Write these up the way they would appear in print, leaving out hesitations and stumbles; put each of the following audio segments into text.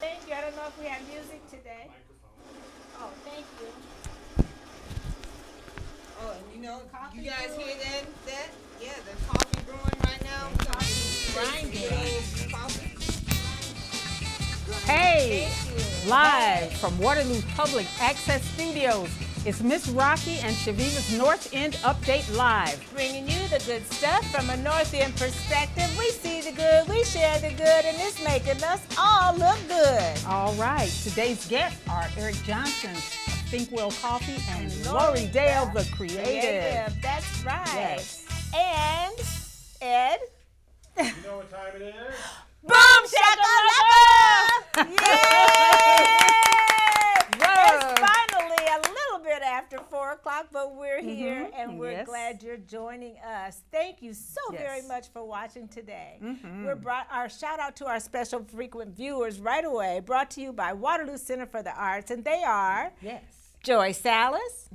Thank you. I don't know if we have music today. Oh, thank you. Oh, and you know, Coffee you guys brewing. hear that? Yeah, the coffee brewing right now. Grinding. Coffee. Hey, Thank you. live from Waterloo Public Access Studios, it's Miss Rocki and Chaveevah's North End Update Live. Bringing you the good stuff from a North End perspective. We see the good, we share the good, and it's making us all look good. All right, today's guests are Erik Johnson of Think Well Coffee and Lori Lori Dale, the creative. That's right. Yes. And Ed. You know what time it is? Boom shakalaka! Yay! It's Whoa. finally a little bit after 4 o'clock, but we're here and we're Yes. glad you're joining us. Thank you so very Yes. much for watching today. We're brought our shout out to our special frequent viewers right away, brought to you by Waterloo Center for the Arts, and they are Yes. Joy Salas,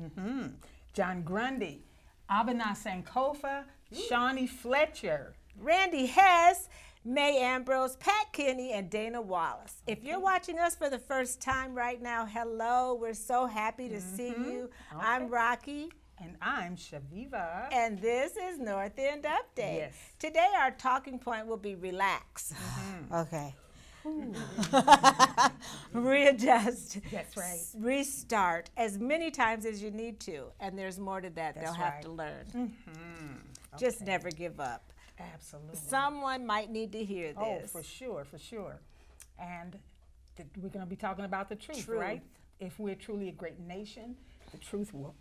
John Grundy, Abena Sankofa, Shawnee Fletcher. Randy Hess, May Ambrose, Pat Kinney, and Dana Wallace. If you're watching us for the first time right now, hello. We're so happy to see you. I'm Rocki, And I'm Chaveevah. and this is North End Update. Yes. Today our talking point will be relax. Okay. Readjust. That's right. Restart as many times as you need to. And there's more to that they'll That's have right. to learn. Just never give up. Absolutely. Someone might need to hear this. Oh, for sure, for sure. And we're going to be talking about the truth, Truth. right? If we're truly a great nation, the truth will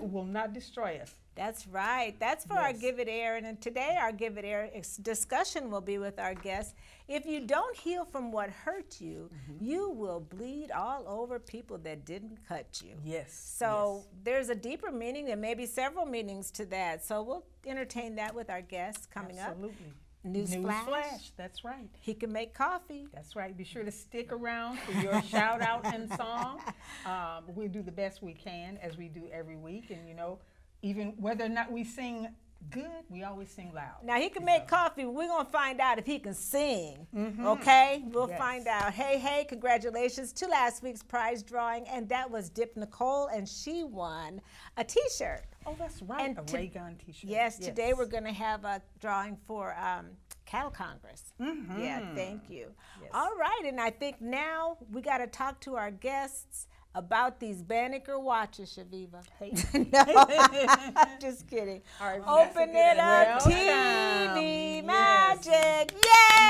will not destroy us. That's right. That's for our Yes. Give It Air. And today our Give It Air discussion will be with our guests. If you don't heal from what hurt you, you will bleed all over people that didn't cut you. Yes. So there's a deeper meaning and maybe several meanings to that. So we'll entertain that with our guests coming Absolutely. up. Newsflash. That's right. He can make coffee. That's right. Be sure to stick around for your shout out and song. We'll do the best we can as we do every week. And, you know, even whether or not we sing good, we always sing loud. Now he can make coffee. We're gonna find out if he can sing. Okay, we'll Yes. find out. Hey, congratulations to last week's prize drawing, and that was Dip Nicole, and she won a T-shirt. Oh, that's right. And a Ray Gun t-shirt. Yes, today we're gonna have a drawing for Cattle Congress. Yeah, thank you. Yes. All right, and I think now we got to talk to our guests about these Banneker watches, Chaveevah. Hey. No, I'm just kidding. All right, Open it up, Welcome. TV Yes. magic. Yay!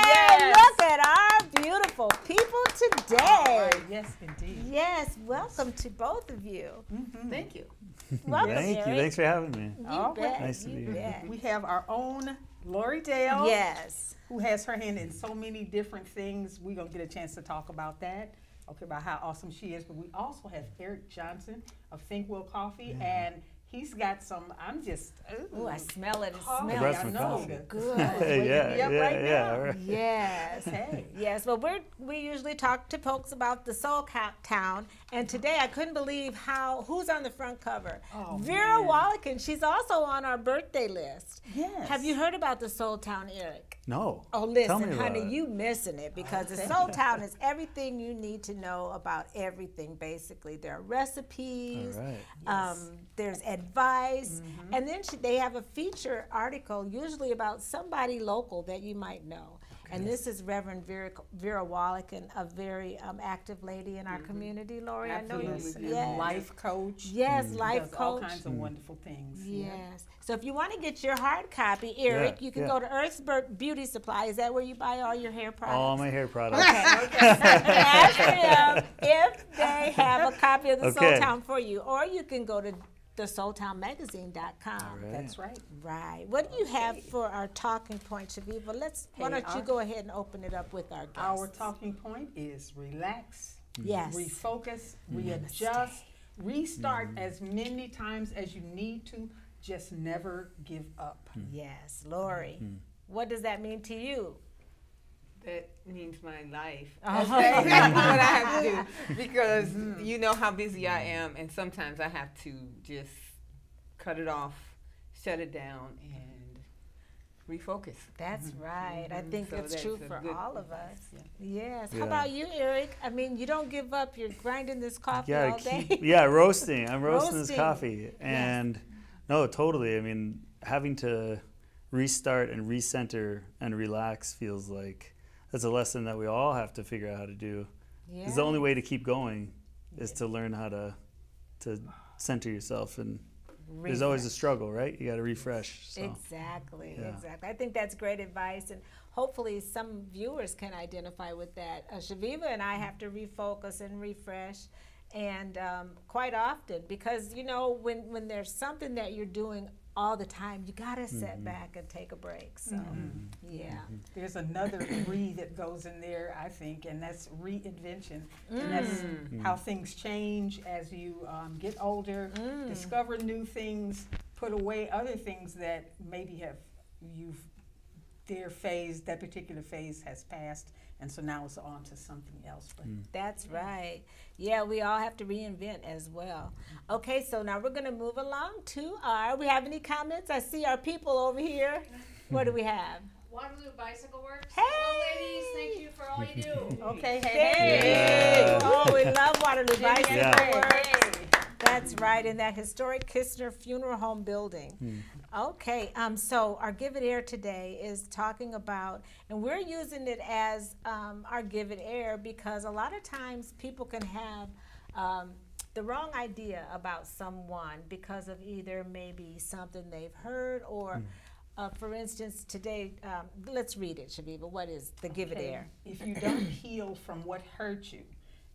Yes. Look at our beautiful people today. All right. Yes, indeed. Yes, welcome to both of you. Thank you. Welcome, Thank you. Erik. Thanks for having me. You All bet. right. Nice to you be here. bet. We have our own Lori Dale. Yes. Who has her hand in so many different things. We're going to get a chance to talk about that, okay, about how awesome she is. But we also have Erik Johnson of Think Well Coffee, and he's got some, I'm just, Ooh, I smell it. It coffee, smells I some know. coffee. good. Yeah, yeah. Right. Yes. Hey. Yes. Well, we usually talk to folks about the Soul Town, and today I couldn't believe who's on the front cover. Oh, Vera man. Wallakin. She's also on our birthday list. Yes. Have you heard about the Soul Town, Erik? No. Oh, Tell me listen, about honey, it. you missing it because the Soul Town is everything you need to know about everything. Basically, there are recipes. All right. There's advice, and then they have a feature article, usually about somebody local that you might know. And this is Reverend Vera Wallakin, a very active lady in our community. Lori, I know Absolutely. you. And Yes. life coach. Yes, life Does all coach. kinds of wonderful things. Yes. So if you want to get your hard copy, Erik, Yeah, you can yeah. go to Earth's Beauty Supply. Is that where you buy all your hair products? All my hair products. Ask them if they have a copy of the Soul Okay. Town for you, or you can go to thesoultownmagazine.com. All right. That's right. Right. What do you have for our talking point, Chaveevah? Why don't you go ahead and open it up with our guests? Our talking point is relax, Yes. refocus, readjust, restart as many times as you need to. Just never give up. Yes, Lori. What does that mean to you? That means my life. That's exactly what I have to do because you know how busy I am, and sometimes I have to just cut it off, shut it down, and refocus. That's right. I think So it's that's true a for good all of advice, us. yeah. Yes. Yeah. How about you, Eric? I mean, you don't give up. You're grinding this coffee Yeah, all day. roasting. I'm roasting this Roasting. coffee. And no, totally. I mean, having to restart and recenter and relax feels like that's a lesson that we all have to figure out how to do. Yeah. Because the only way to keep going is to learn how to center yourself, and there's always a struggle, right? You got to refresh. So. Exactly, Yeah. exactly. I think that's great advice, and hopefully some viewers can identify with that. Chaveevah and I have to refocus and refresh, and quite often, because you know when there's something that you're doing all the time, you gotta sit back and take a break. So, yeah. There's another re that goes in there, I think, and that's reinvention. And that's how things change as you get older, discover new things, put away other things that maybe that particular phase has passed, and so now it's on to something else. But That's right. Yeah, we all have to reinvent as well. Okay, so now we're going to move along to we have any comments? I see our people over here. What do we have? Waterloo Bicycle Works. Hey! Hello, ladies. Thank you for all you do. okay, Hey! Oh, we love Waterloo Bicycle Yeah. Works. That's right, in that historic Kistner Funeral Home building. Okay, so our Give It Air today is talking about, and we're using it as our Give It Air because a lot of times people can have the wrong idea about someone because of either maybe something they've heard or, for instance, today, let's read it, Chaveevah. What is the Give It Air? If you don't heal from what hurt you,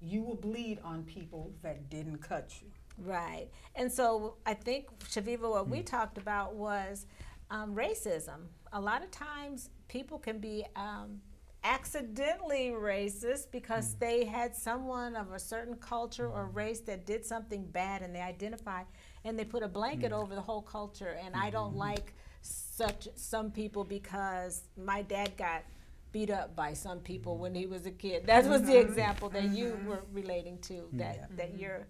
you will bleed on people that didn't cut you. Right. And so I think, Chaveevah, what we talked about was racism. A lot of times people can be accidentally racist because they had someone of a certain culture or race that did something bad, and they identify and they put a blanket over the whole culture. And I don't like some people because my dad got beat up by some people when he was a kid. That was the example that you were relating to, that your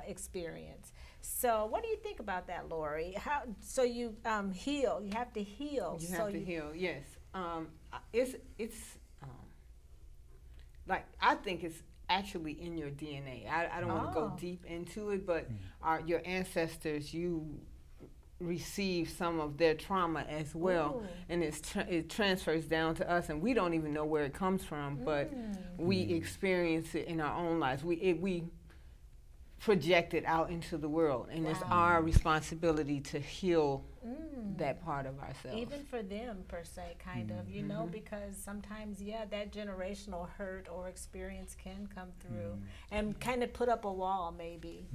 experience. So what do you think about that, Lori? So you heal. You have to heal. You have to heal. Yes. It's like I think it's actually in your DNA. I don't want to go deep into it, but your ancestors, you receive some of their trauma as well. And it transfers down to us, and we don't even know where it comes from, but we experience it in our own lives. We project it out into the world, and it's our responsibility to heal that part of ourselves. Even for them, per se, kind of, you know, because sometimes, that generational hurt or experience can come through and kind of put up a wall, maybe.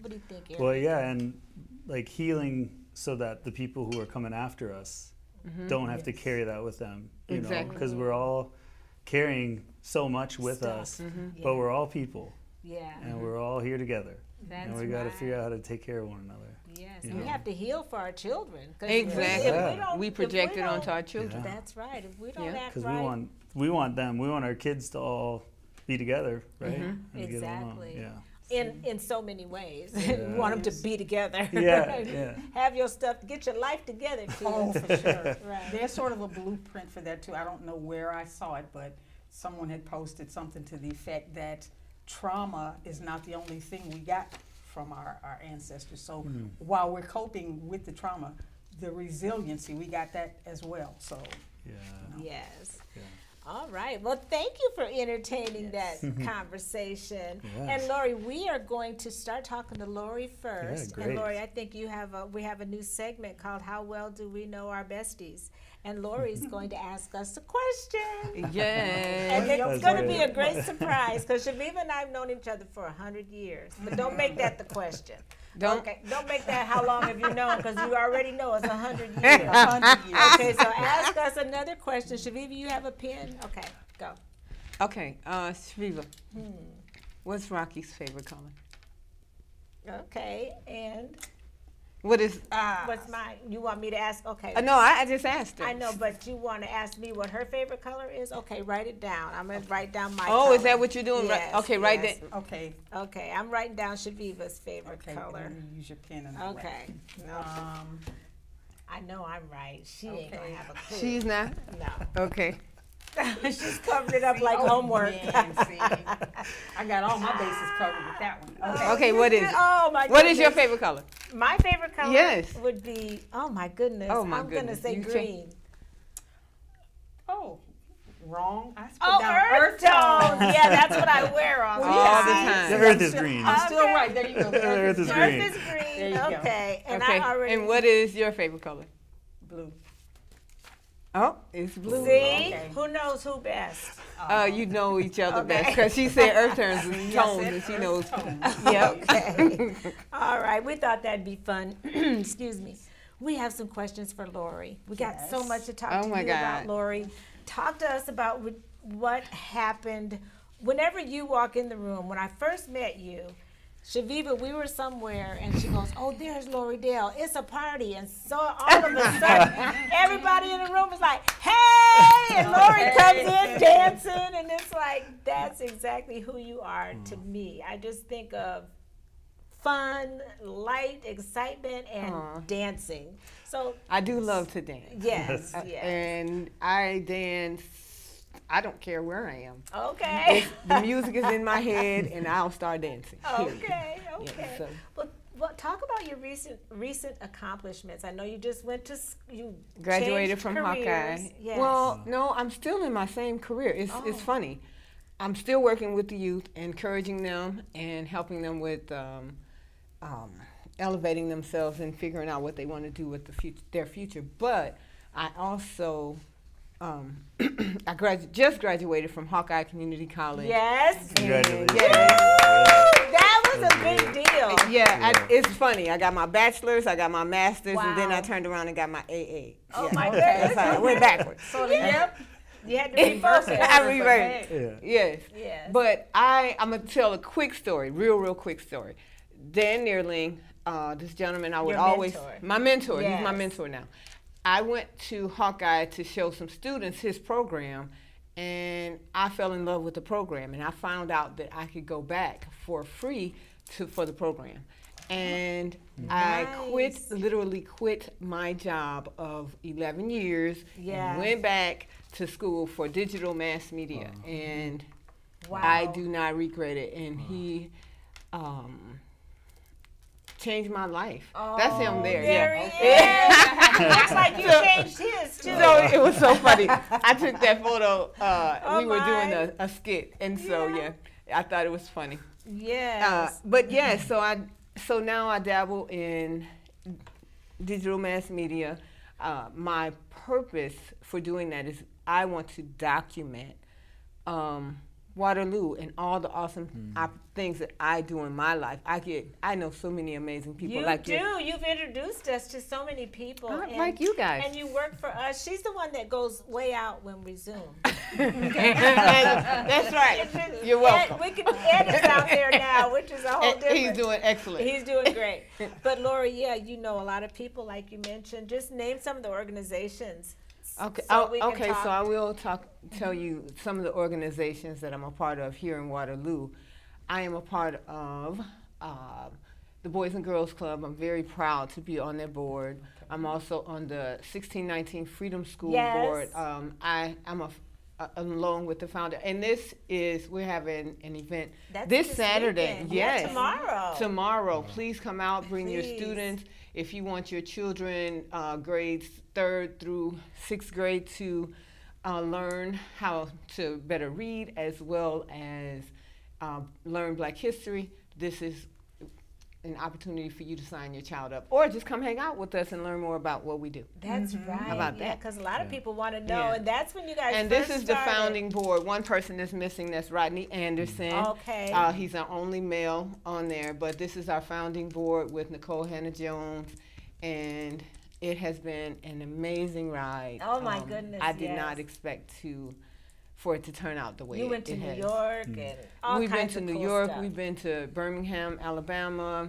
What do you think, Erik? Well, yeah, and like healing so that the people who are coming after us don't have to carry that with them, you know, because we're all carrying so much with us, but we're all people. Yeah. And we're all here together. That's and we got to figure out how to take care of one another. Yes, you and we know? have to heal for our children. Exactly. We project it onto our children. That's right. If we don't act because right. we want our kids to all be together, right? And get along. Exactly. Yeah. In so many ways. We want them to be together. Yeah. Have your stuff, get your life together, kids. Oh, for sure. Right. There's sort of a blueprint for that too. I don't know where I saw it, but someone had posted something to the effect that trauma is not the only thing we got from our ancestors. So while we're coping with the trauma, the resiliency, we got that as well. So Yes. Yeah. All right. Well, thank you for entertaining that conversation. Yes. And Lori, we are going to start talking to Lori first. Yeah, and great. Lori, I think we have a new segment called How Well Do We Know Our Besties? And Lori's going to ask us a question. Yeah. And it's That's going to be great. a great surprise because Chaveevah and I have known each other for 100 years. But don't make that the question. Don't make that how long have you known, because you already know it's 100 years. 100 years. Okay, so ask us another question. Chaveevah, you have a pen? Okay, go. Okay, Chaveevah, what's Rocki's favorite color? Okay, and What is? what's mine? You want me to ask? Okay. No, I just asked her. I know, but you want to ask me what her favorite color is? Okay, write it down. I'm going to write down my Oh, color. is that what you're doing? Yes, Okay, right yes. there. Okay. Okay, I'm writing down Chaveevah's favorite Okay. color. Let me use your pen and I'll Okay. I know I'm right. She ain't gonna have a clue. She's not? No. Okay. She's covered it up like homework. Nancy. I got all my bases covered with that one. Okay. Okay, what is it? Oh my goodness. What is your favorite color? My favorite color Yes. would be, oh my goodness. Oh, my I'm goodness. gonna say You green. Oh, wrong. I put Oh, down earth tones. Yeah, that's what I wear all the Well, All time. the time. The earth is green. I'm still Okay. right. There you go. The earth is Earth green. is green. There you go. Okay. And Okay. I already And what is your favorite color? blue. Oh, it's blue. see Okay. who knows who best. You know each other Okay. best because she said earth tones and Yes, tones, it- and she earth knows. tones. Yep. Okay. All right. We thought that'd be fun. Excuse me. We have some questions for Lori. We got so Yes. much to talk Oh to my you God. about, Lori. Talk to us about what happened whenever you walk in the room. When I first met you, Chaveevah, we were somewhere, and she goes, "Oh, there's Lori Dale. It's a party." And so all of a sudden, everybody in the room was like, "Hey!" And Lori comes in dancing, and it's like, that's exactly who you are to me. I just think of fun, light, excitement, and Aw. dancing. So, I do love to dance. yes, yes. And I dance. I don't care where I am. Okay. The music is in my head, and I'll start dancing. period. Okay, Yeah, okay. so- Well, talk about your recent accomplishments. I know you just went to you Graduated changed from careers. Hawkeye. Yes. Well, no, I'm still in my same career. It's funny. I'm still working with the youth, encouraging them and helping them with elevating themselves and figuring out what they want to do with their future. But I also just graduated from Hawkeye Community College. Yes. Congratulations. That was a big deal. Yeah, it's funny. I got my bachelor's, I got my master's, and then Wow. I turned around and got my AA. Oh Yeah. my That's goodness. how I went backwards. So yep. You had to reverse it. I reversed. Yeah. Yes. Yes. But I'm going to tell a quick story, real quick story. Dan Neerling, this gentleman I would Your always, mentor. my mentor, he's my Yes. mentor now. I went to Hawkeye to show some students his program, and I fell in love with the program, and I found out that I could go back for free for the program. And I literally quit my job of 11 years Yes. and went back to school for digital mass media. And Wow. I do not regret it. And he changed my life. That's him there. There Yeah. he is. Looks like you changed his too. So it was so funny. I took that photo. We were my. doing a skit, and so yeah, I thought it was funny. Yes. But yeah, so now I dabble in digital mass media. My purpose for doing that is I want to document Waterloo and all the awesome things that I do in my life. I know so many amazing people You like do. You've introduced us to so many people. like you guys. And you work for us. She's the one that goes way out when we Zoom. That's right. You're welcome. We can edit out there now, which is a whole different. He's doing excellent. He's doing great. But Lori, yeah, you know a lot of people, like you mentioned. Just name some of the organizations. Okay. So we can okay. talk. So I will tell you some of the organizations that I'm a part of here in Waterloo. I am a part of the Boys and Girls Club. I'm very proud to be on their board. I'm also on the 1619 Freedom School board. I'm along with the founder. And we're having an event this Saturday. Weekend. Yes. Yeah, tomorrow. Tomorrow. Please come out. Bring your Please. students. If you want your children, grades 3rd through 6th grade, to learn how to better read as well as learn Black history, this is an opportunity for you to sign your child up, or just come hang out with us and learn more about what we do. That's right. How about Yeah, that? because a lot of people want to know, Yeah. and that's when you guys. And first this is the started. founding board. One person that's missing, that's Rodney Anderson. Okay. He's our only male on there, but this is our founding board with Nicole Hannah-Jones, and it has been an amazing ride. Oh, my goodness, I did yes. not expect for it to turn out the way You went to it New has. York and all We've been kinds to of New cool York. stuff. We've been to Birmingham, Alabama,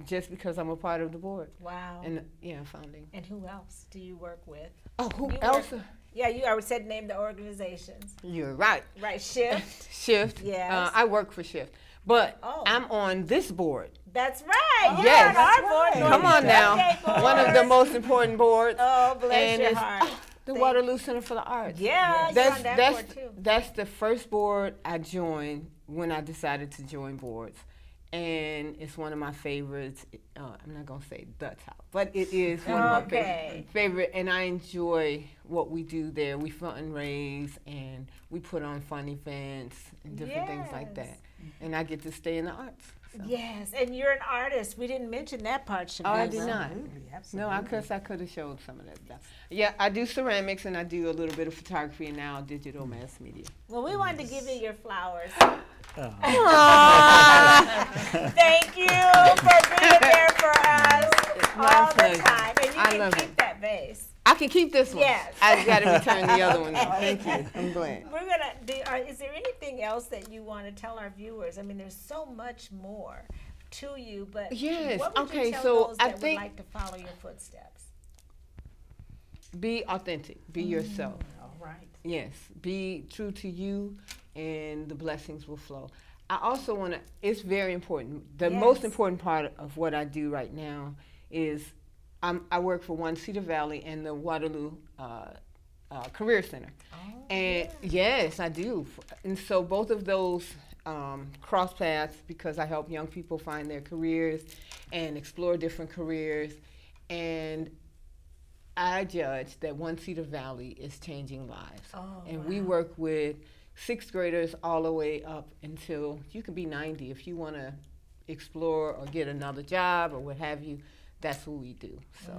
just because I'm a part of the board. Wow. And founding. And who else do you work with? Oh, who You else? work- Yeah, you already said name the organizations. You're right. Right, Shift. Shift. Yes. I work for Shift. But Oh. I'm on this board. That's right. You're Yes. on our That's board. right. Come on now. Okay, One of the board. most important boards. Oh, bless and your it's heart. the Waterloo Center for the Arts. Yeah, you're on that board too. That's the first board I joined when I decided to join boards. And it's one of my favorites. I'm not going to say the top, but it is one of my favorite. And I enjoy what we do there. We fundraise and we put on fun events and different things like that. And I get to stay in the arts. So. Yes, and you're an artist. We didn't mention that part, Chaveevah. Oh, I did not. Absolutely. No, I could have showed some of that stuff. Yeah, I do ceramics and I do a little bit of photography and now digital mass media. Well, we wanted to give you your flowers. Oh. Thank you for being there for us all the pleasure. time. And you I can love keep it. that vase. I can keep this one. Yes. I got to return the other one though. Thank you. I'm glad. We're gonna do. Is there anything else that you want to tell our viewers? I mean, there's so much more to you, but Yes, what would okay, you tell so those I that think- would like to follow your footsteps? Be authentic. Be yourself. All right. Yes. Be true to you and the blessings will flow. I also want to, it's very important. The most Yes. important part of what I do right now is I work for One Cedar Valley and the Waterloo Career Center. Oh, And yes, I do. And so both of those cross paths because I help young people find their careers and explore different careers. And I judge that One Cedar Valley is changing lives. Oh, and we work with sixth graders all the way up until you can be 90 if you want to explore or get another job or what have you. That's what we do. So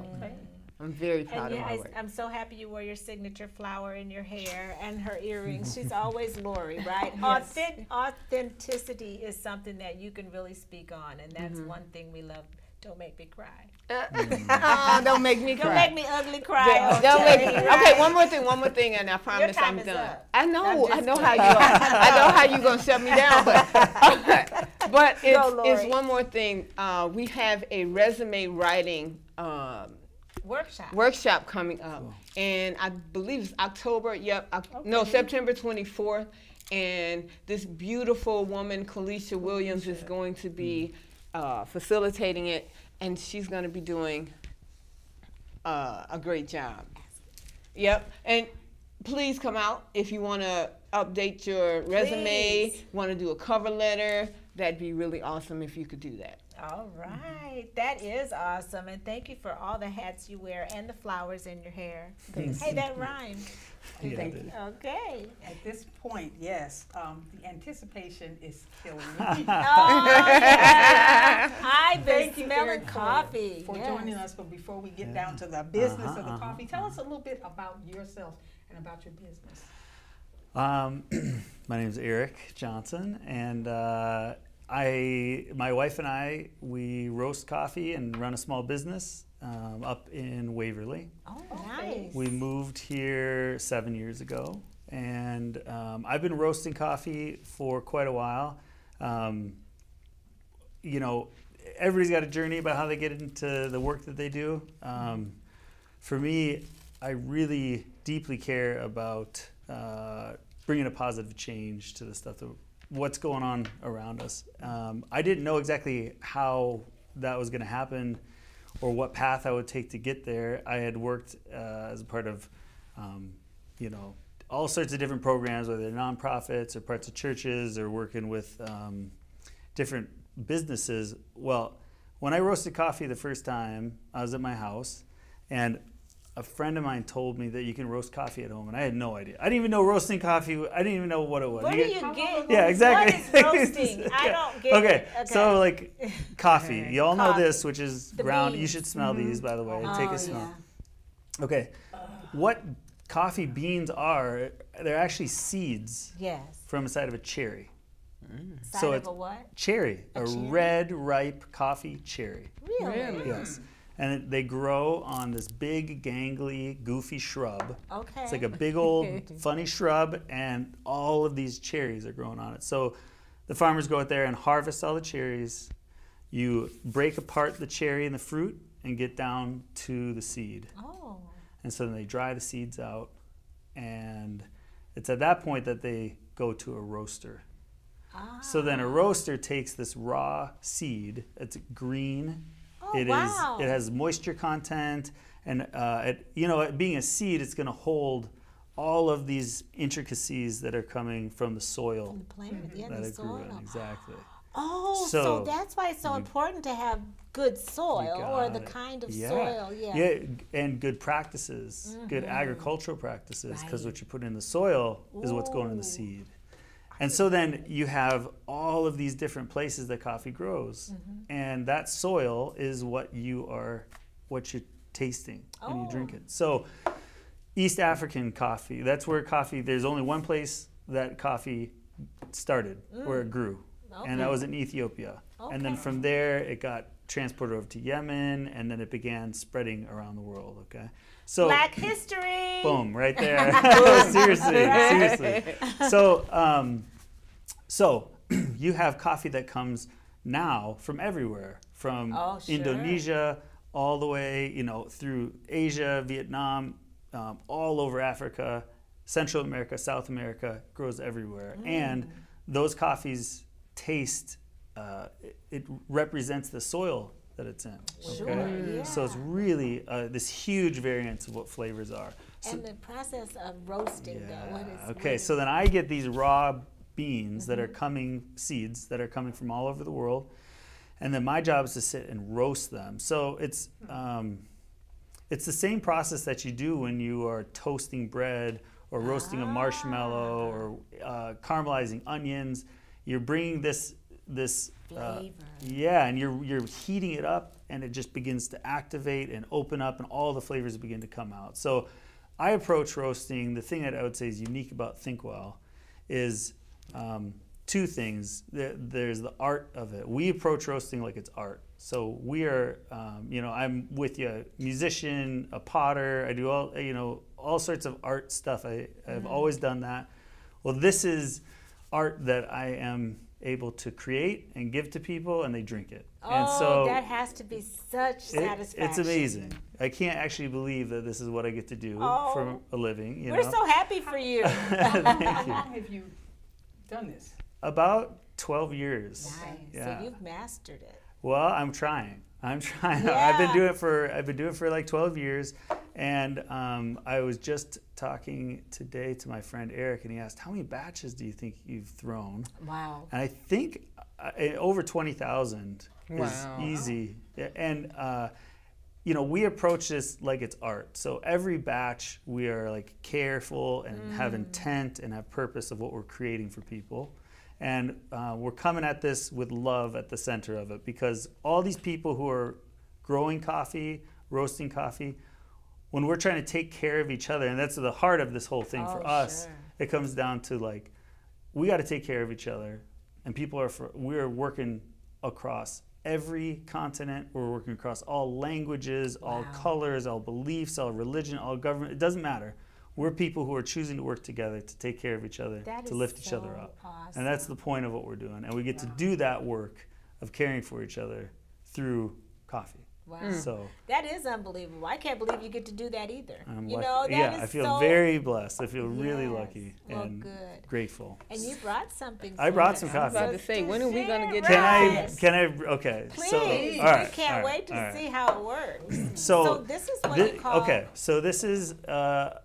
I'm very proud And of my work. I'm so happy you wore your signature flower in your hair and her earrings. She's always Lori, right? Yes. Authenticity is something that you can really speak on, and that's one thing we love. Don't make me cry. Don't make me cry. Don't make me ugly cry. Don't make me. right? Okay, one more thing, and I promise time I'm is done. up. I know I'm just how you are. I know how you gonna shut me down, but Lori. it's one more thing. We have a resume writing Workshop. coming up, and I believe it's October. No, September 24th, and this beautiful woman, Kalisha Williams, is going to be facilitating it, and she's going to be doing a great job. Yep, and please come out if you want to update your resume, want to do a cover letter. That'd be really awesome if you could do that. All right. That is awesome. And thank you for all the hats you wear and the flowers in your hair. Hey, that rhymed. Yeah, Thank you. Okay. At this point, yes, the anticipation is killing me. Oh, yeah. I've been Thank you, smelling Erik, coffee. for Yes. joining us. But before we get down to the business of the coffee, tell us a little bit about yourself and about your business. My name is Erik Johnson, and my wife and I, we roast coffee and run a small business up in Waverly. Oh, nice. We moved here 7 years ago, and I've been roasting coffee for quite a while. You know, everybody's got a journey about how they get into the work that they do. For me, I really deeply care about bringing a positive change to the stuff what's going on around us. I didn't know exactly how that was going to happen or what path I would take to get there. I had worked as a part of, you know, all sorts of different programs, whether they're nonprofits or parts of churches or working with different businesses. Well, when I roasted coffee the first time, I was at my house, and a friend of mine told me that you can roast coffee at home, and I had no idea. I didn't even know roasting coffee. I didn't even know what it was. Where do you get? Yeah, exactly. What is roasting? I don't get Okay, it. so like coffee. You all know Coffee. this, which is The ground. You beans. should smell these, by the way. Oh, Take a smell. yeah. Okay, what coffee beans are? They're actually seeds Yes. from inside of a cherry. Side So of it's a what? cherry, a cherry? red, ripe coffee cherry. Really? Yes. And they grow on this big, gangly, goofy shrub. Okay. It's like a big old funny shrub, and all of these cherries are growing on it. So the farmers go out there and harvest all the cherries. You break apart the cherry and the fruit and get down to the seed. Oh. And so then they dry the seeds out, and it's at that point that they go to a roaster. So then a Ah. roaster takes this raw seed. It's green. Oh, It wow. is. It has moisture content, and it being a seed, it's going to hold all of these intricacies that are coming from the soil From the plant, yeah, that the it grew in. soil. Exactly. Oh, So so that's why it's so important to have good soil or got the it. kind of Yeah. soil. Yeah. Yeah, and good practices, good agricultural practices, because Right. what you put in the soil is what's going in the Ooh. seed. And so then you have all of these different places that coffee grows, and that soil is what you're tasting when you drink Oh. it. So East African coffee, that's where coffee, there's only one place that coffee started, where it grew, and that was in Ethiopia. And then Okay. from there, it got transported over to Yemen, and then it began spreading around the world, okay? So, Black history. boom, right there. Seriously, seriously. So you have coffee that comes now from everywhere, from Oh, sure. Indonesia all the way, through Asia, Vietnam, all over Africa, Central America, South America, grows everywhere. And those coffees taste, it represents the soil that it's in. Sure, yeah. So it's really this huge variance of what flavors are. So, And the process of roasting, though, what is okay, so then I get these raw beans that are seeds that are coming from all over the world, and then my job is to sit and roast them. So it's the same process that you do when you are toasting bread or roasting a marshmallow or caramelizing onions. You're bringing this flavor. and you're heating it up, and it just begins to activate and open up, and all the flavors begin to come out. So I approach roasting, the thing that I would say is unique about Think Well is two things. There's the art of it. We approach roasting like it's art. So we are, I'm with you, a musician, a potter. I do all sorts of art stuff. I've always done that. Well, this is art that I am able to create and give to people, and they drink it. And so that has to be such satisfaction. it's amazing. I can't actually believe that this is what I get to do for a living. We're so happy for you. Thank How you. long have you done this? About 12 years. Nice. Yeah. So you've mastered it. Well, I'm trying. Yeah. I've been doing it for like 12 years, and I was just talking today to my friend Erik, and he asked, "How many batches do you think you've thrown?" Wow. And I think over 20,000 is Wow. easy. And we approach this like it's art. So every batch we are like careful and have intent and have purpose of what we're creating for people. And we're coming at this with love at the center of it, because all these people who are growing coffee, roasting coffee, when we're trying to take care of each other, and that's the heart of this whole thing for us, sure. it comes down to like, we got to take care of each other. And we're working across every continent. We're working across all languages, all colors, all beliefs, all religion, all government. It doesn't matter. We're people who are choosing to work together to take care of each other, to lift each other up. Awesome. And that's the point of what we're doing. And we get to do that work of caring for each other through coffee. Wow. So That is unbelievable. I can't believe you get to do that either. I'm you lucky. know, that is I feel so, very blessed. I feel really Yes. lucky Well, and good. grateful. And you brought something. I for brought us. some I was coffee. about to say, when are we going to get Right. Can I, okay. Please. So, all right, we can't all right, wait to all right. see how it works. So, So this is what you call. okay, so this is a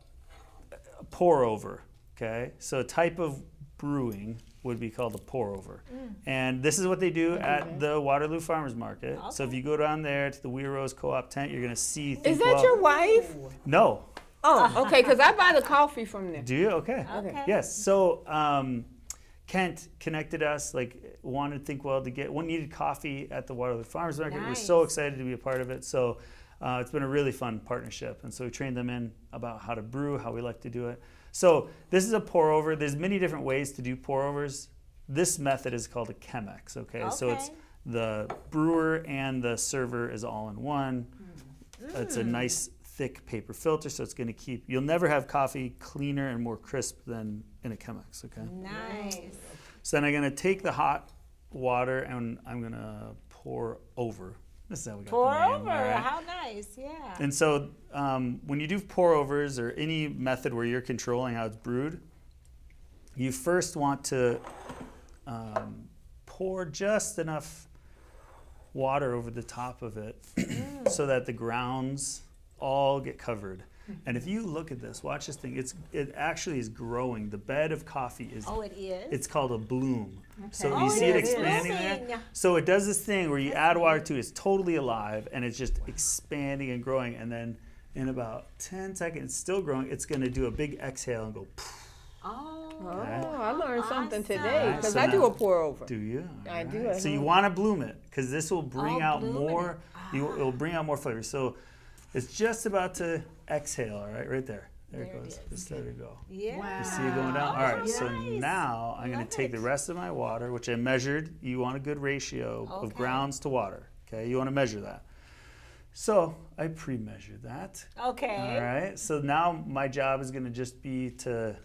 pour over, okay? So a type of brewing would be called a pour over. And this is what they do at the Waterloo Farmers Market. So if Okay. you go down there to the Wee Rose Co-op tent, you're gonna see. Is that your wife? No. Oh, okay, because I buy the coffee from there. Do you? Okay. Okay. Yes. So Kent connected us, wanted Think Well to get one needed coffee at the Waterloo Farmers Market. We're so Nice. excited to be a part of it. So it's been a really fun partnership. And so we trained them in about how to brew, how we like to do it. So this is a pour over. There's many different ways to do pour overs. This method is called a Chemex. Okay. So it's Okay. the brewer and the server is all in one. It's a nice thick paper filter, so it's going to keep. You'll never have coffee cleaner and more crisp than in a Chemex. Okay. Nice. So then I'm going to take the hot water and I'm going to pour over. This is how we got Pour the name. over. All right? How nice. Yeah. And so when you do pour overs or any method where you're controlling how it's brewed, you first want to pour just enough water over the top of it so that the grounds all get covered. And if you look at this, watch this thing. It actually is growing. The bed of coffee is. Oh, it is. It's called a bloom. Okay. So Oh, you see it it is expanding blooming. there. So it does this thing where you add water to it. It's totally alive, and it's just expanding and growing. And then in about 10 seconds, it's still growing. It's going to do a big exhale and go. Poof. Oh. Oh, I learned something Awesome. today because So I do now- a pour over. Do you? I All do right. at So you home. want to bloom it because this will bring out blooming more. it. It'll bring out more flavor. So it's just about to exhale. All right, right there. There it There it goes. is. Just let it go. Yeah. Wow. You see it going down? Oh, All right, so nice. now I'm going Love to take it. the rest of my water, which I measured. You want a good ratio of Okay. grounds to water. Okay, you want to measure that. So I pre-measured that. Okay. All right, so now my job is going to just be to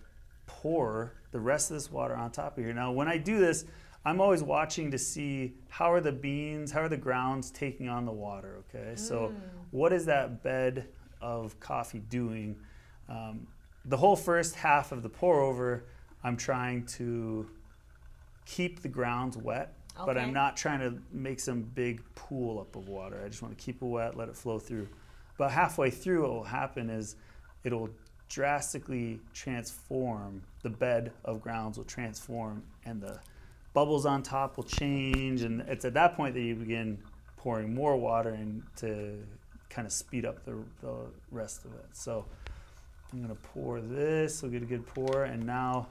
pour the rest of this water on top of here. Now, when I do this, I'm always watching to see how are the beans, how are the grounds taking on the water, okay? So what is that bed of coffee doing? The whole first half of the pour over, I'm trying to keep the grounds wet, but Okay. I'm not trying to make some big pool up of water. I just want to keep it wet, let it flow through. But halfway through, what will happen is it'll drastically transform. The bed of grounds will transform, and the bubbles on top will change. And it's at that point that you begin pouring more water in to kind of speed up the rest of it. So I'm going to pour this. We'll get a good pour. And now,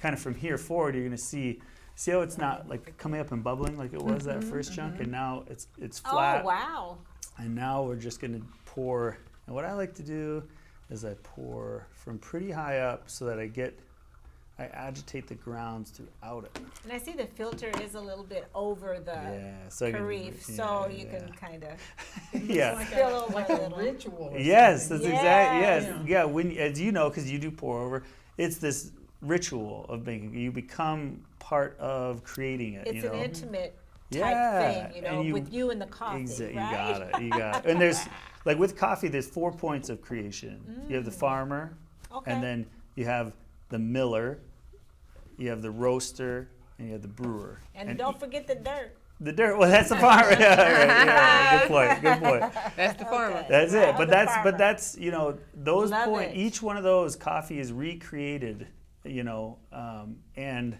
kind of from here forward, you're going to see how it's not like coming up and bubbling like it was that first chunk. And now it's flat. Oh, wow. And now we're just going to pour. And what I like to do is I pour from pretty high up so that I agitate the grounds throughout it. And I see the filter is a little bit over the So I can, carafe, so you can kind of yeah. Like spill a, over like a a little. ritual. or Yes, something. that's exactly. Yes, Yeah. yeah. When, as you know, because you do pour over, it's this ritual of baking. You become part of creating it. It's you know? an intimate type Yeah, thing, and with you and the coffee, You right? got it. You got it. And there's like with coffee, there's 4 points of creation. You have the farmer, Okay. and then you have the miller, you have the roaster, and you have the brewer. And don't forget the dirt. The dirt. Well, that's the farmer. Yeah, good point. Good point. That's the farmer. Okay. That's it. Oh, But the that's farmer. but that's those Love points. it. Each one of those coffee is recreated, and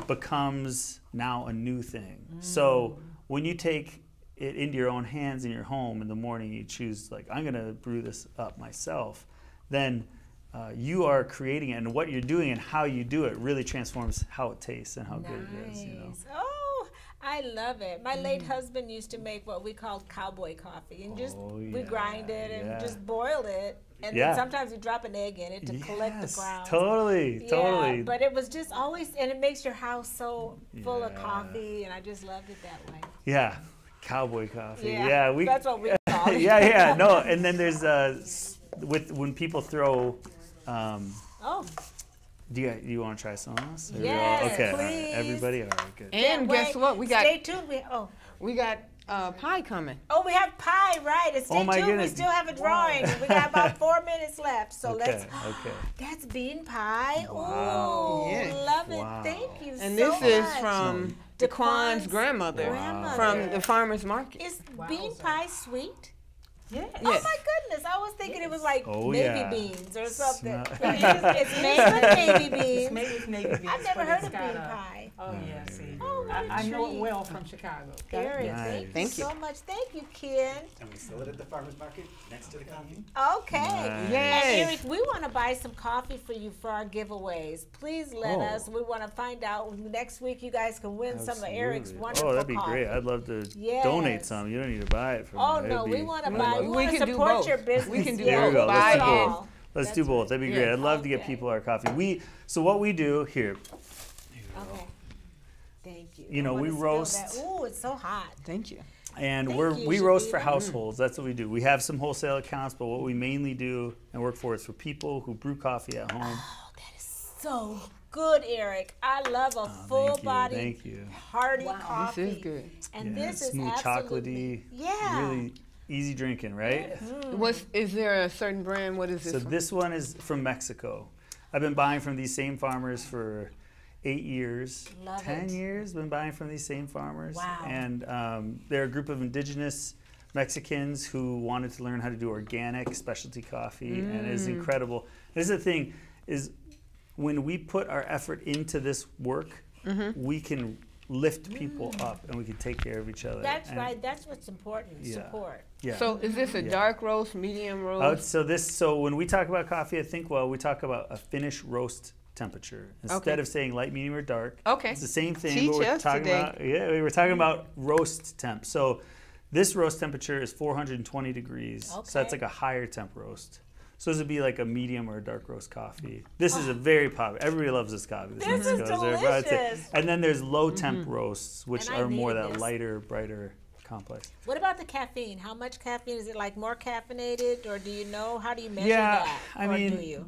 becomes now a new thing. So when you take it into your own hands in your home in the morning, you choose like I'm gonna brew this up myself. Then you are creating it, and what you're doing and how you do it really transforms how it tastes and how good it is. Nice. Oh, I love it. My late husband used to make what we called cowboy coffee, and just Oh, we yeah, grind it and yeah. just boil it, and Yeah. then sometimes we drop an egg in it to collect the Yes, grounds. totally. Yeah, but it was just always, and it makes your house so full of Yeah. coffee, and I just loved it that way. Yeah, cowboy coffee. Yeah, that's what we call it. yeah. No, and then there's when people throw. Oh, Do you want to try some of this? Are we Yes, okay, all right. please. Everybody, all right, good. And can't guess wait. what? We got Stay tuned. we got pie coming. We have pie, right? And stay Oh, my tuned. goodness. We still have a drawing. We got about 4 minutes left, so Okay, let's. okay. That's bean pie. Wow. Ooh, Yeah. love it. Wow. Thank you And so this is much. from Daquan's Daquan's grandmother grandmother. from the farmer's market. Is bean Wowza. pie sweet? Yes. Oh Yes. my goodness! I was thinking it was like Oh, navy yeah. beans or something. Smell- It's made with navy It's beans. made with navy beans. I've never but heard it's of got bean a- pie. Oh yeah, see. Oh, what a I know it treat. well from Chicago. Eric, Nice. thank you so much. Thank you, Ken. And we sell it at the farmer's market next to the coffee. Okay. Nice. Yes. And Eric, we want to buy some coffee for you for our giveaways. Please let Oh. us. We want to find out next week. You guys can win some of Eric's Absolutely. wonderful Oh, that'd be coffee. great. I'd love to Yes. donate some. You don't need to buy it from Oh me. no, That'd we be- want to I'd buy. love We it. We want to can do support both. your business. We can do There we go. both. Let's do Buy both. in. Let's That's do both. That'd be great. Yeah. I'd love to get Okay. people our coffee. So what we do here, Okay. Thank you. You know, I wanna we spill roast- that. Ooh, it's so hot. Thank you. and Thank we you, roast for Chaveevah. households. That's what we do. We have some wholesale accounts, but what we mainly do and work for is for people who brew coffee at home. Oh, that is so good, Erik. I love a full-bodied, Thank you. hearty coffee. This is good. And Yeah, this is smooth, absolutely, chocolatey, really easy drinking, right? Is there a certain brand? What is this? So from? this one is from Mexico. I've been buying from these same farmers for 8 years, Love 10 it. years. Been buying from these same farmers. Wow. And they're a group of indigenous Mexicans who wanted to learn how to do organic specialty coffee, and it is incredible. This is the thing: is when we put our effort into this work, we can lift people up, and we can take care of each other. That's And right. That's what's important. Yeah. Support. Yeah. So is this a dark roast, medium roast? So when we talk about coffee, I think we talk about a finish roast temperature instead of saying light, medium, or dark. Okay. It's the same thing. Teach but we're us talking today. about we were talking about roast temp. So this roast temperature is 420 degrees. So that's Okay. like a higher temp roast. So this would be like a medium or a dark roast coffee. This is a very popular. Everybody loves this coffee. This is delicious. And then there's low temp roasts, which And I are more need that this. lighter, brighter complex. What about the caffeine? How much caffeine? Is it like more caffeinated, or do you know? How do you measure Yeah, that? I Or mean, do you?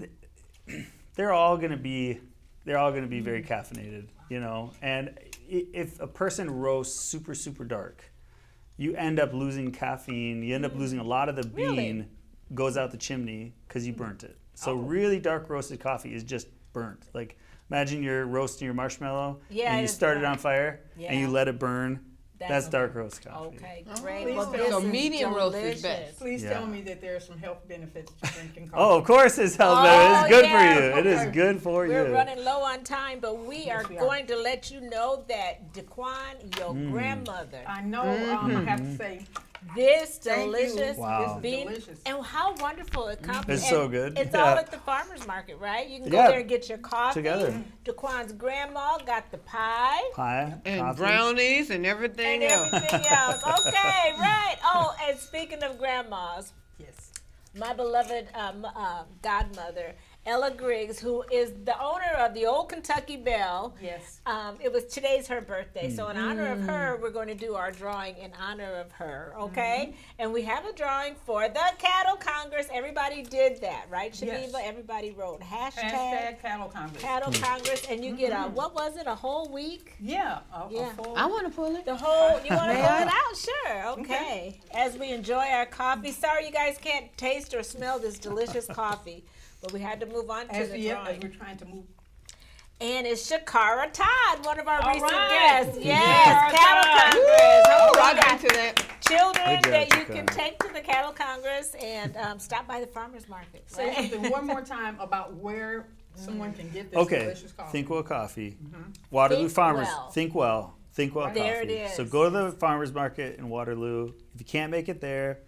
they're all going to be very caffeinated, you know. And if a person roasts super, super dark, you end up losing caffeine. You end up losing a lot of the bean. Really? Goes out the chimney because you burnt it. So really dark roasted coffee is just burnt. Like imagine you're roasting your marshmallow Yeah, and you it's start it burnt. on fire and you Yeah. let it burn. That's okay. dark roast coffee. Okay, great. Please Well, tell this me. So is medium roast is delicious. best. Please Yeah. tell me that there are some health benefits to drinking coffee. Oh, of course it's health Oh, benefits. It's good yeah. for you. It is Okay. good for We're you. running low on time, but we are we are. going to let you know that Daquan, your grandmother, I know. I have to say, this thank delicious you. Wow. This is bean, delicious. and how wonderful it compliments. It's so good. It's Yeah. all at the farmer's market, right? You can go Yeah. there and get your coffee. Together. Daquan's grandma got the pie. Pie, And coffee. brownies and everything And else. everything else. Okay, right. Oh, and speaking of grandmas, Yes. my beloved godmother, Ella Griggs, who is the owner of the Old Kentucky Bell. Yes. Today's her birthday, so in honor of her, we're going to do our drawing in honor of her, okay? And we have a drawing for the Cattle Congress. Everybody did that, right, Chaveevah? Yes. Everybody wrote Hashtag Cattle Congress. Cattle Congress, and you get what was it, a whole week? Yeah. Yeah. A full, I want to pull it. The whole, you want to May pull I? it out? Sure, okay. As we enjoy our coffee. Sorry you guys can't taste or smell this delicious coffee, but we had to move on to as the we're drawing. trying to move. And it's Shakara Todd, one of our All recent right. guests. Yes, Shakara Cattle Todd. Congress. Oh, Rock we got into that. children Good job, that you can Shakara. take to the Cattle Congress and stop by the farmer's market. Say right? something one more time about where someone can get this Okay, delicious coffee. Think Well Coffee. Waterloo Think Farmers. Well. Think Well. Think Well There Coffee. it is. So go to the farmers market in Waterloo. If you can't make it there,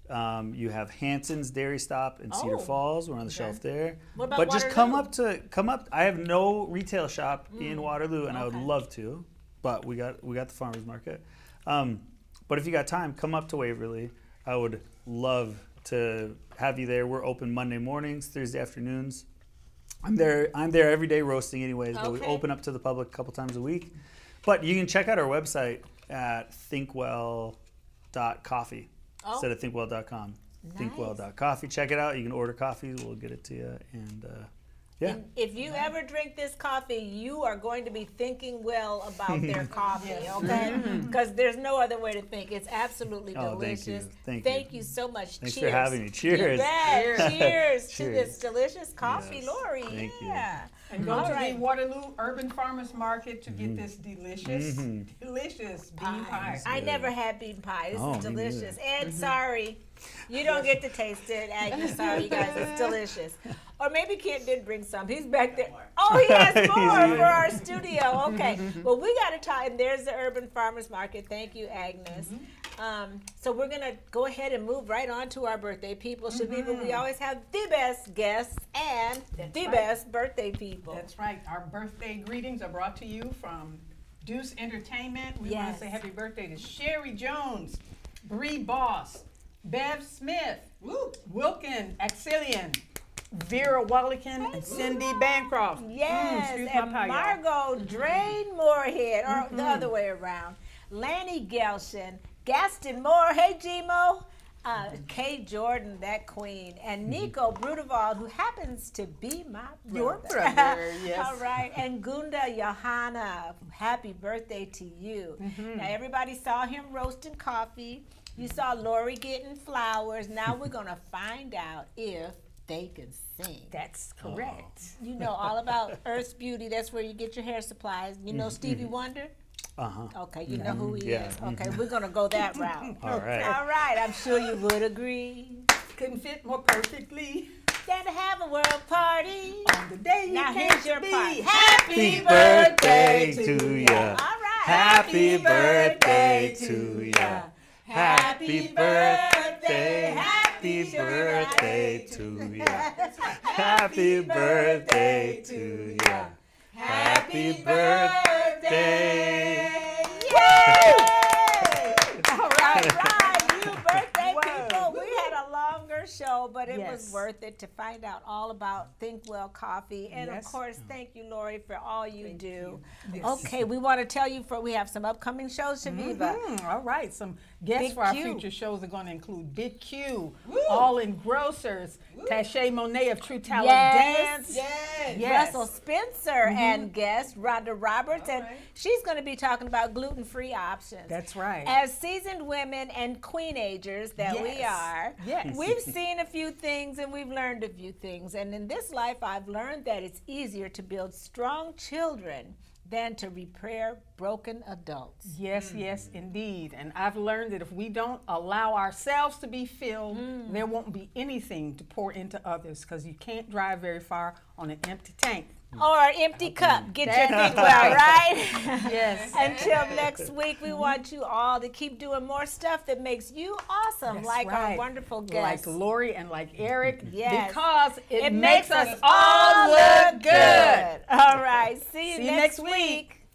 you have Hanson's Dairy Stop in Cedar Oh, Falls. We're on the shelf there. What about But just Waterloo? come up. I have no retail shop in Waterloo, and I would Okay. love to, but we got the farmers market. But if you got time, come up to Waverly. I would love to have you there. We're open Monday mornings, Thursday afternoons. I'm there every day roasting anyways, but we Okay. open up to the public a couple times a week. But you can check out our website at thinkwell.coffee instead of thinkwell.com. Thinkwell.coffee. Check it out. You can order coffee. We'll get it to you. And yeah. And if you ever drink this coffee, you are going to be thinking well about their coffee, okay? Because there's no other way to think. It's absolutely Oh, thank you. delicious. Thank you. you so much. Thanks Cheers. for having me. You Cheers. bet. Cheers to Cheers. this delicious coffee, Yes. Lori. Thank you. Yeah. And go All to right. the Waterloo Urban Farmers Market to get this delicious bean pie. I never had bean pie. This Oh, is me delicious. Ed, sorry. You don't get to taste it. Agnes, sorry, you guys. It's delicious. Or maybe Kent did bring some. He's back there. Oh, he has more for our studio. Okay. Well, we got to talk. And there's the Urban Farmers Market. Thank you, Agnes. So we're going to go ahead and move right on to our birthday people. Chaveevah, we always have the best guests and the right. best birthday people. That's right. Our birthday greetings are brought to you from Deuce Entertainment. We want Yes. to say happy birthday to Sherry Jones, Bree Boss, Bev Smith, Wilkin Axelian, Vera Wallikin, and Cindy Bancroft. Yes, excuse and my pie, y'all. Margot Drain Moorhead, or the other way around. Lanny Gelshin, Gaston Moore, hey Gmo. Kay Jordan, that queen, and Nico Brudeval, who happens to be my brother. Your brother, yes. All right, and Gunda Johanna, happy birthday to you. Now, everybody saw him roasting coffee. You saw Lori getting flowers. Now we're going to find out if they can sing. That's correct. You know all about Earth's Beauty. That's where you get your hair supplies. You know Stevie Wonder? Okay, you know who he is. Okay, we're going to go that route. All right. All right, I'm sure you would agree. Couldn't fit more perfectly. Gotta have a world party. On the day you Now came here's to your be. part. Happy birthday to ya. All right. Happy birthday to ya. Happy birthday. Happy birthday to ya. Happy birthday to ya. Happy birthday. Yay! All right, you birthday people. We had a longer show, but it was worth it to find out all about Think Well Coffee. And of course, thank you, Lori, for all you do. Yes. Okay, we want to tell you we have some upcoming shows, Chaveevah. All right, some guests Big for our Q. future shows are going to include Big Q, All Engrossers, Tashay Monet of True Talent Dance. Yes. Russell Spencer and guest Rhonda Roberts, and she's going to be talking about gluten-free options. That's right. As seasoned women and queenagers that we are, we've seen a few things and we've learned a few things. And in this life, I've learned that it's easier to build strong children than to repair broken adults. Yes, yes, indeed. And I've learned that if we don't allow ourselves to be filled, there won't be anything to pour into others, because you can't drive very far on an empty tank. Or an empty cup. Get your That's thing well, right? Yes. Until next week, we want you all to keep doing more stuff that makes you awesome, That's like right. our wonderful guests. Like Lori and like Eric, Yes. because it It makes us us all look good. All right. See you See you next next week. week.